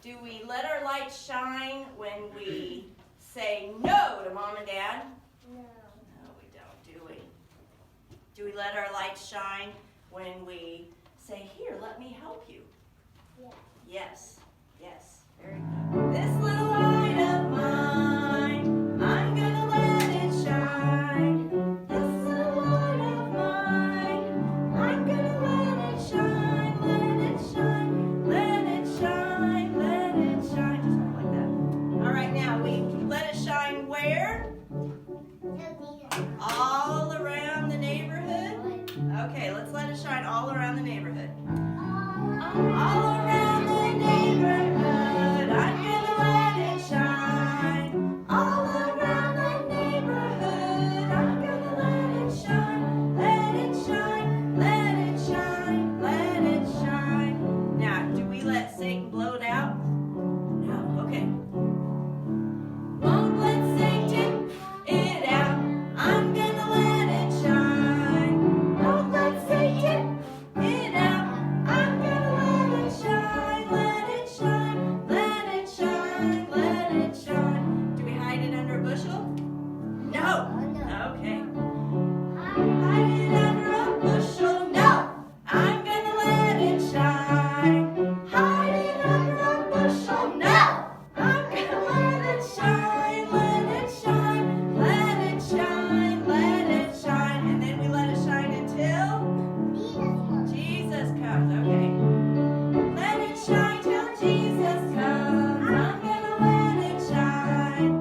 Do we let our light shine when we say no to Mom and Dad? No. No, we don't, do we? Do we let our light shine when we say, here, let me help you? Yeah. Yes, yes, very good. This little light of mine, I'm gonna let it shine. This little light of mine, I'm gonna let it shine, let it shine, let it shine, let it shine. Just something like that. All right, now we let it shine where? All around the neighborhood? Okay, let's let it shine all around the neighborhood. All around the neighborhood, I'm gonna let it shine. All around the neighborhood, I'm gonna let it shine. Let it shine, let it shine, let it shine. Now, do we let Satan blow it out? No, okay. Won't let Satan it out. I'm gonna let it shine. Won't let Satan it out. I'm gonna let it shine, let it shine, let it shine, let it shine. Do we hide it under a bushel? No. Okay. Hide it under a bushel? No. I'm gonna let it shine. Hide it under a bushel? No. I'm gonna let it shine, let it shine, let it shine, let it shine. And then we let it shine until Jesus comes. Okay. Let it shine till Jesus comes. I'm gonna let it shine.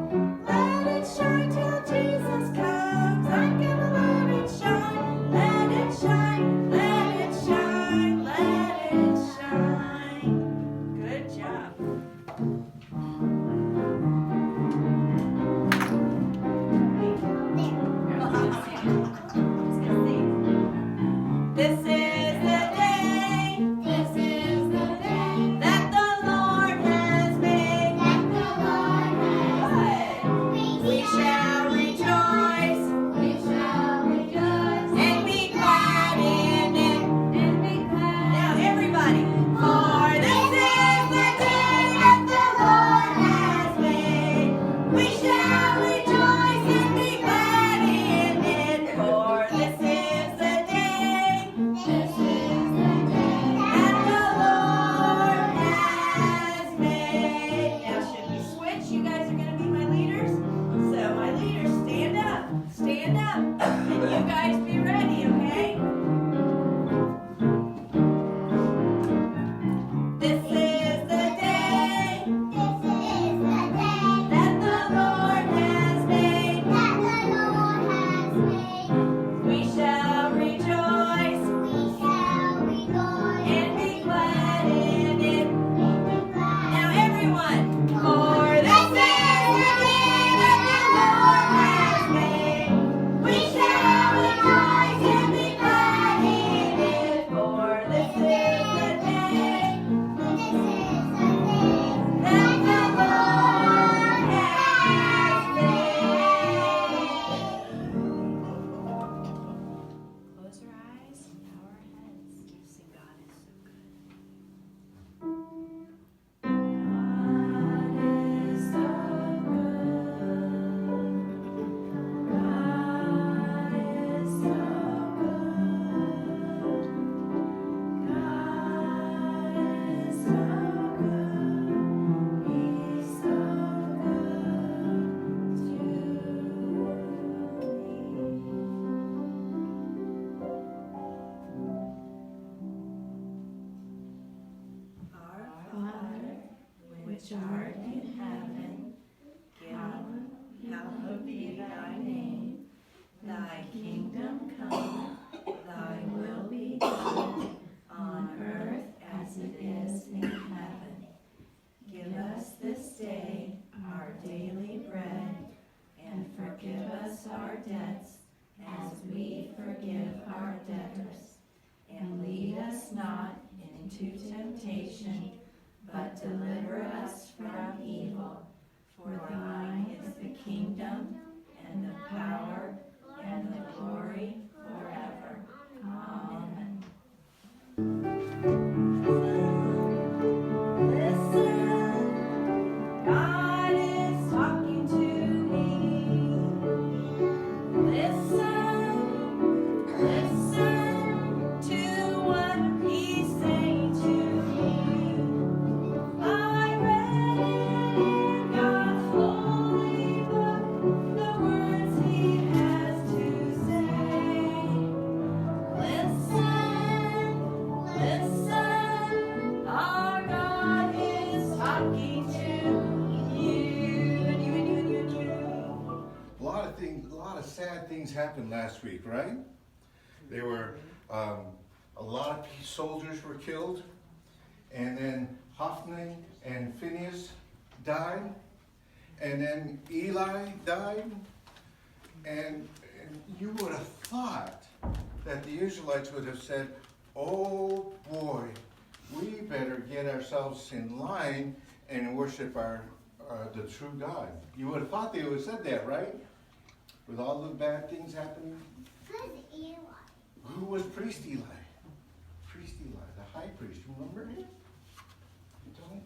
Let it shine till Jesus comes. I'm gonna let it shine. Let it shine. Let it shine. Let it shine. Good job. This is the day. This is the day that the Lord has made. That the Lord has made. We shall rejoice. We shall rejoice and be glad in it. And be glad. Now everybody. For this is the day that the Lord has made. We shall rejoice and be glad in it. For this is the day. This is the day that the Lord has made. Now, should we switch? You guys are going to be my leaders. So, my leaders, stand up. Stand up. And you guys be ready, okay? This is the day. This is the day that the Lord has made. That the Lord has made. We shall rejoice. We shall rejoice and be glad in it. Now, everyone, for this is the day that the Lord has made. We shall rejoice and be glad in it. For this is the day. This is the day that the Lord has made. Close our eyes and bow our heads. Sing, God is so good. God is so good. God is so good. God is so good. He's so good to me. Our Father, which art in heaven, hallowed be thy name. Thy kingdom come, thy will be done, on earth as it is in heaven. Give us this day our daily bread, and forgive us our debts as we forgive our debtors. And lead us not into temptation, but deliver us from evil. For thine is the kingdom, and the power, and the glory forever. Amen. Listen. bad things happened last week, right? There were a lot of soldiers were killed, and then Hophni and Phineas died, and then Eli died, and you would have thought that the Israelites would have said, oh boy, we better get ourselves in line and worship the true God. You would have thought they would have said that, right? With all the bad things happening. Who's Eli? Who was priest Eli? Priest Eli, the high priest. Remember him? You don't?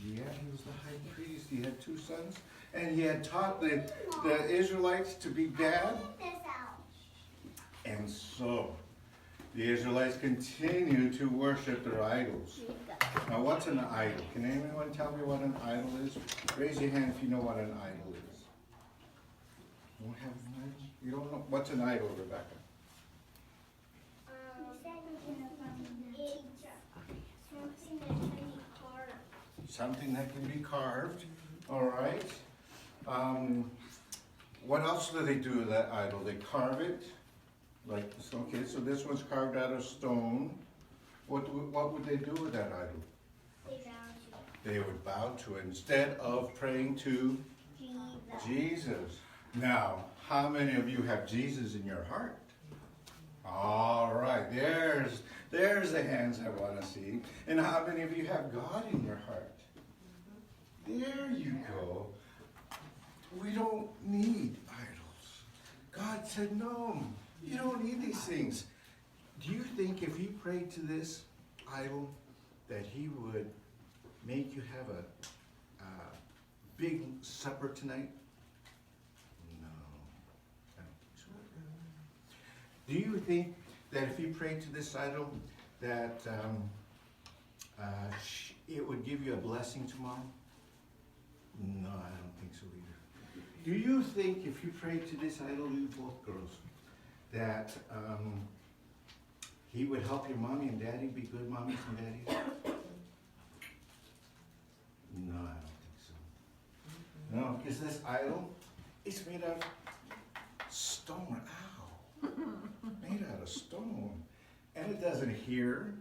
Yeah, he was the high priest. He had 2 sons. And he had taught the Israelites to be bad. And so, the Israelites continue to worship their idols. Now, what's an idol? Can anyone tell me what an idol is? Raise your hand if you know what an idol is. You don't have an idol? You don't know? What's an idol, Rebecca? Something that can be carved. All right. What else do they do with that idol? They carve it. Like, okay, so this one's carved out of stone. What would they do with that idol? They would bow to it instead of praying to Jesus. Now, how many of you have Jesus in your heart? All right, there's the hands I want to see. And how many of you have God in your heart? There you go. We don't need idols. God said, no, you don't need these things. Do you think if you prayed to this idol that he would make you have a big supper tonight? No. I don't think so. Do you think that if you prayed to this idol that it would give you a blessing tomorrow? No, I don't think so either. Do you think if you prayed to this idol, you both girls, that he would help your mommy and daddy be good mommies and daddies? No, I don't think so. No, because this idol, it's made out of stone. Ow. Made out of stone. And it doesn't hear.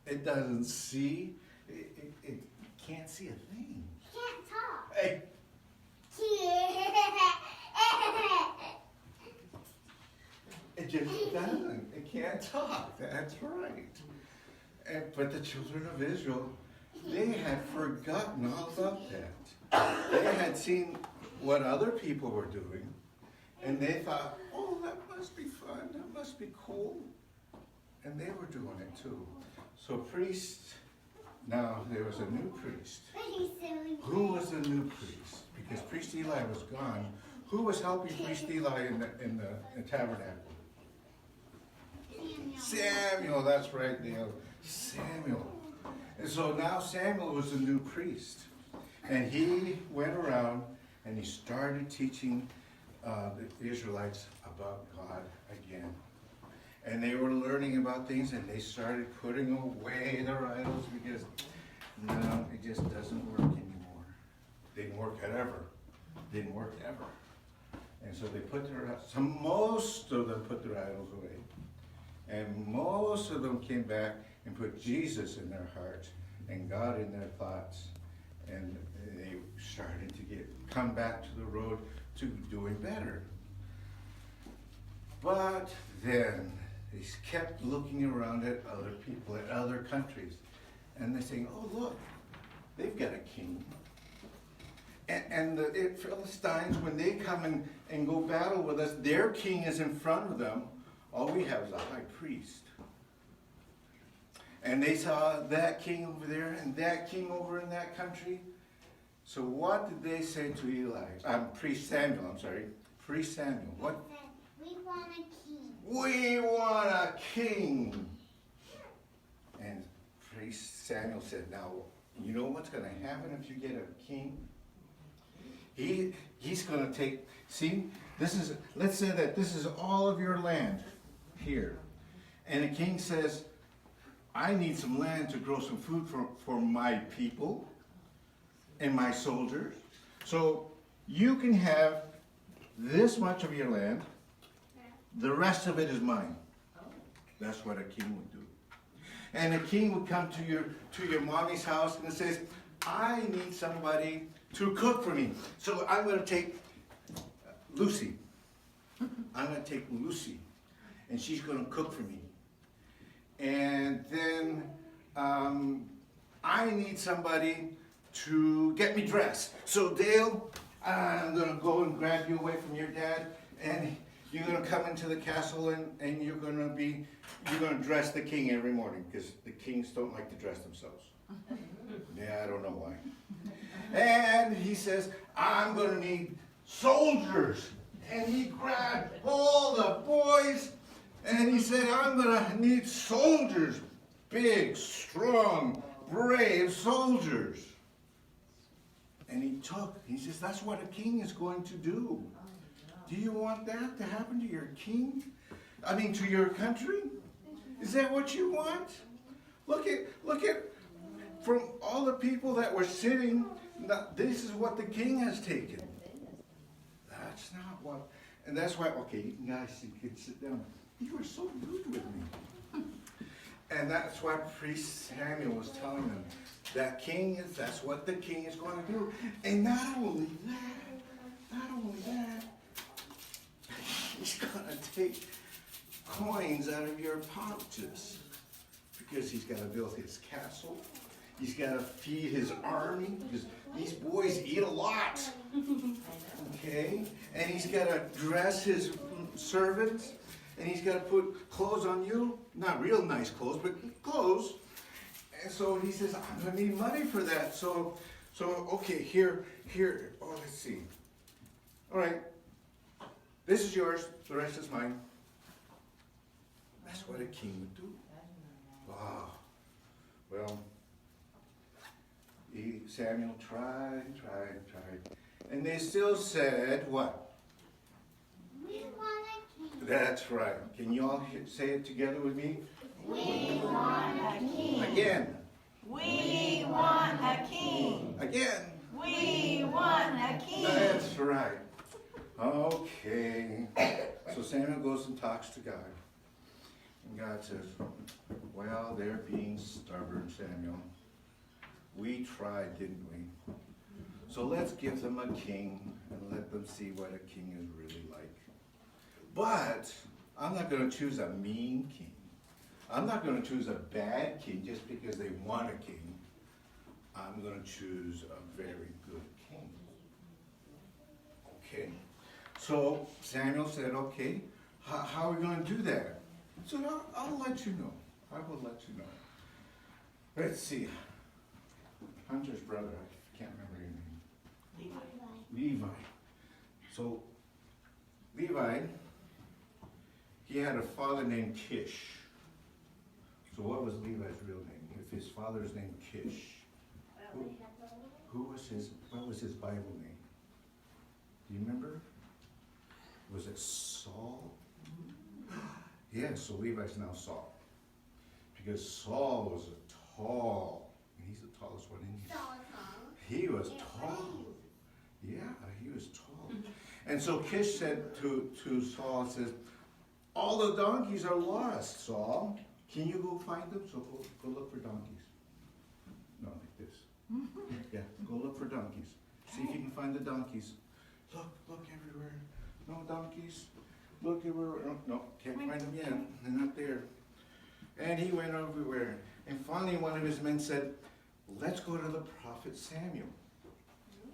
It doesn't see. It can't see a thing. Can't talk. Hey. It just doesn't. It can't talk. That's right. But the children of Israel, they had forgotten all about that. They had seen what other people were doing, and they thought, oh, that must be fun. That must be cool. And they were doing it too. So priests, now there was a new priest. Who was the new priest? Because priest Eli was gone. Who was helping priest Eli in the tabernacle? Samuel, that's right, Neil. Samuel. And so now Samuel was the new priest. And he went around and he started teaching the Israelites about God again. And they were learning about things and they started putting away their idols because no, it just doesn't work anymore. Didn't work ever. Didn't work ever. And so they put most of them put their idols away. And most of them came back and put Jesus in their hearts and God in their thoughts. And they started to come back to the road to doing better. But then they kept looking around at other people, at other countries. And they're saying, oh, look, they've got a king. And the Philistines, when they come and go battle with us, their king is in front of them. All we have is a high priest. And they saw that king over there and that king over in that country. So what did they say to Eli? Priest Samuel, I'm sorry. Priest Samuel. What? We want a king. We want a king. And priest Samuel said, now, you know what's going to happen if you get a king? He's going to take, see, let's say that this is all of your land here. And the king says, I need some land to grow some food for my people and my soldiers. So you can have this much of your land, The rest of it is mine. That's what a king would do. And a king would come to your mommy's house and says, I need somebody to cook for me. So I'm going to take Lucy. I'm going to take Lucy. And she's going to cook for me. And then I need somebody to get me dressed. So Dale, I'm going to go and grab you away from your dad. And you're going to come into the castle and you're going to dress the king every morning, because the kings don't like to dress themselves. Yeah, I don't know why. And he says, I'm going to need soldiers. And he grabbed all the boys and he said, I'm going to need soldiers. Big, strong, brave soldiers. And he says, that's what a king is going to do. Do you want that to happen to your king? I mean, to your country? Is that what you want? Look at, from all the people that were sitting, this is what the king has taken. That's not what, and that's why, okay, you guys can sit down. You were so rude with me. And that's why priest Samuel was telling them, that's what the king is going to do. And not only that, he's going to take coins out of your pouches, because he's got to build his castle. He's got to feed his army, because these boys eat a lot. Okay? And he's got to dress his servants, and he's got to put clothes on you. Not real nice clothes, but clothes. And so he says, I'm going to need money for that. So okay, here, oh, let's see. All right, this is yours, the rest is mine. That's what a king would do. Wow. Well, Samuel tried. And they still said, what? We want a king. That's right. Can you all say it together with me? We want a king. Again. We want a king. Again. We want a king. That's right. Okay. So Samuel goes and talks to God. And God says, well, they're being stubborn, Samuel. We tried, didn't we? So let's give them a king and let them see what a king is really like. But I'm not going to choose a mean king. I'm not going to choose a bad king just because they want a king. I'm going to choose a very good king. Okay. So Samuel said, okay, how are we going to do that? So I'll let you know. I will let you know. Let's see. Hunter's brother, I can't remember your name. Levi. So Levi, he had a father named Kish. So what was Levi's real name? If his father's name Kish, what was his Bible name? Do you remember? Was it Saul? Yeah, so Levi's now Saul. Because Saul was tall, and he's the tallest one in here. He was tall. Yeah, he was tall. And so Kish said to Saul, says, all the donkeys are lost, Saul. Can you go find them? So go look for donkeys. No, like this. Yeah, go look for donkeys. See if you can find the donkeys. Look everywhere. No donkeys. Look everywhere. No, can't find them yet. They're not there. And he went everywhere. And finally one of his men said, let's go to the prophet Samuel.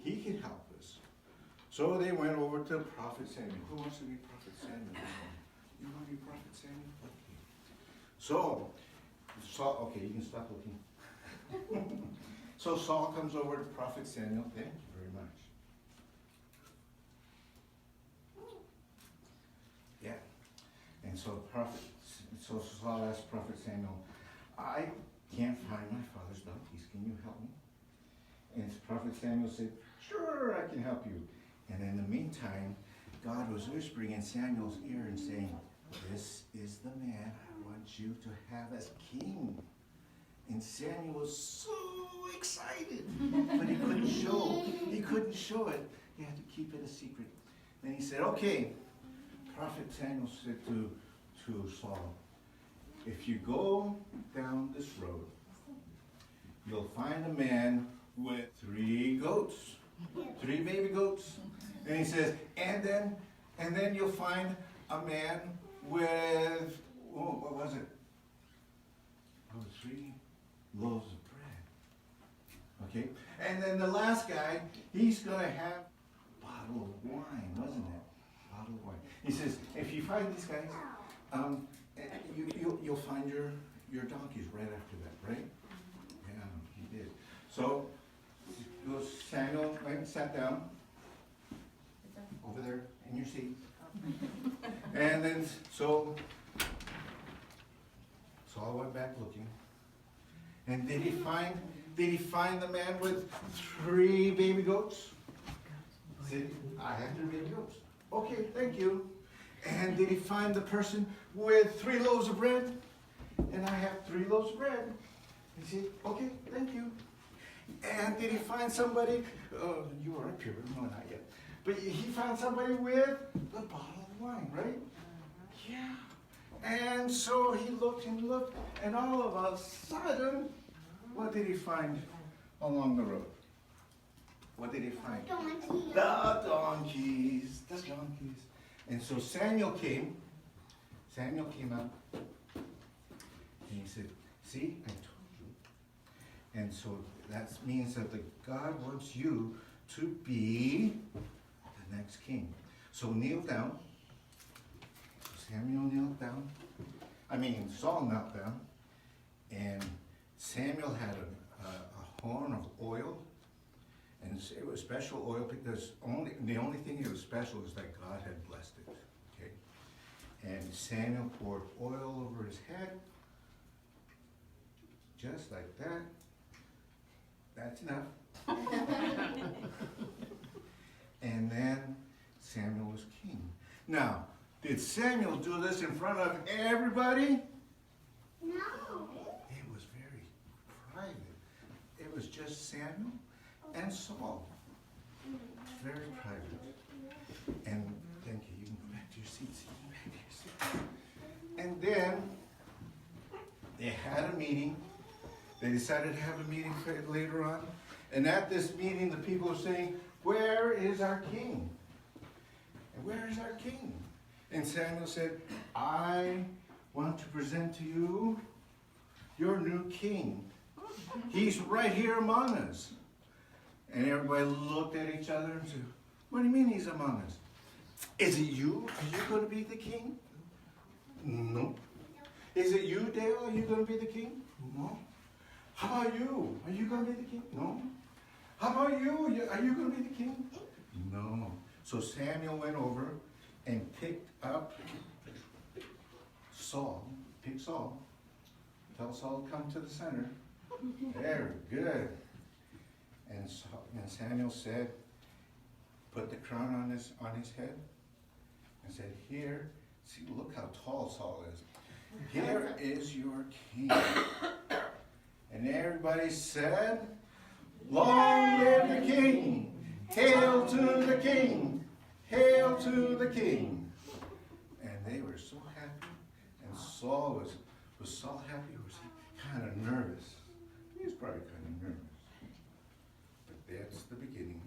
He can help us. So they went over to prophet Samuel. Who wants to be prophet Samuel? You want to be prophet Samuel? Okay. So, Saul, okay, you can stop looking. So Saul comes over to prophet Samuel. Thank you very much. Yeah. And so Saul asked prophet Samuel, I can't find my father's donkeys. Can you help me? And prophet Samuel said, sure, I can help you. And in the meantime, God was whispering in Samuel's ear and saying, this is the man I want you to have as king. And Samuel was so excited, but he couldn't show it. He had to keep it a secret. And he said, okay, prophet Samuel said to Saul, if you go down this road, you'll find a man with 3 goats, 3 baby goats. And he says, and then you'll find a man with, what was it? 3 loaves of bread. Okay? And then the last guy, he's going to have a bottle of wine, wasn't it? Bottle of wine. He says, if you find these guys, you'll find your donkeys right after that, right? Yeah, he did. So Samuel went and sat down over there in your seat. And then so Saul went back looking. And did he find the man with 3 baby goats? Said, I have 3 baby goats. Okay, thank you. And did he find the person with 3 loaves of bread? And I have 3 loaves of bread. He said, okay, thank you. And did he find somebody, you were up here, no, not yet. But he found somebody with a bottle of wine, right? Yeah. And so he looked and looked, and all of a sudden, what did he find along the road? What did he find? Donkey. The donkeys. The donkeys. And so Samuel came out, and he said, see, I told you. And so that means that God wants you to be the next king. So kneel down. So Samuel knelt down. Saul knelt down. And Samuel had a horn of oil. And it was special oil because the only thing it was special is that God had blessed it. Okay? And Samuel poured oil over his head. Just like that. That's enough. And then Samuel was king. Now, did Samuel do this in front of everybody? No. It was very private. It was just Samuel and Saul. Very private. And thank you. You can go back to your seats. And then they had a meeting. They decided to have a meeting later on. And at this meeting, the people were saying, where is our king? And where is our king? And Samuel said, I want to present to you your new king. He's right here among us. And everybody looked at each other and said, what do you mean he's among us? Is it you? Are you going to be the king? No. Is it you, Dale? Are you going to be the king? No. How about you? Are you going to be the king? No. How about you? Are you going to be the king? No. So Samuel went over and picked up Saul. Pick Saul. Tell Saul to come to the center. Very good. And Samuel said, put the crown on his head and said, here, see, look how tall Saul is. Here is your king. And everybody said, long live the king! Hail to the king! Hail to the king! And they were so happy. And Saul was Saul happy, or was he kind of nervous? He was probably kind of nervous. But that's the beginning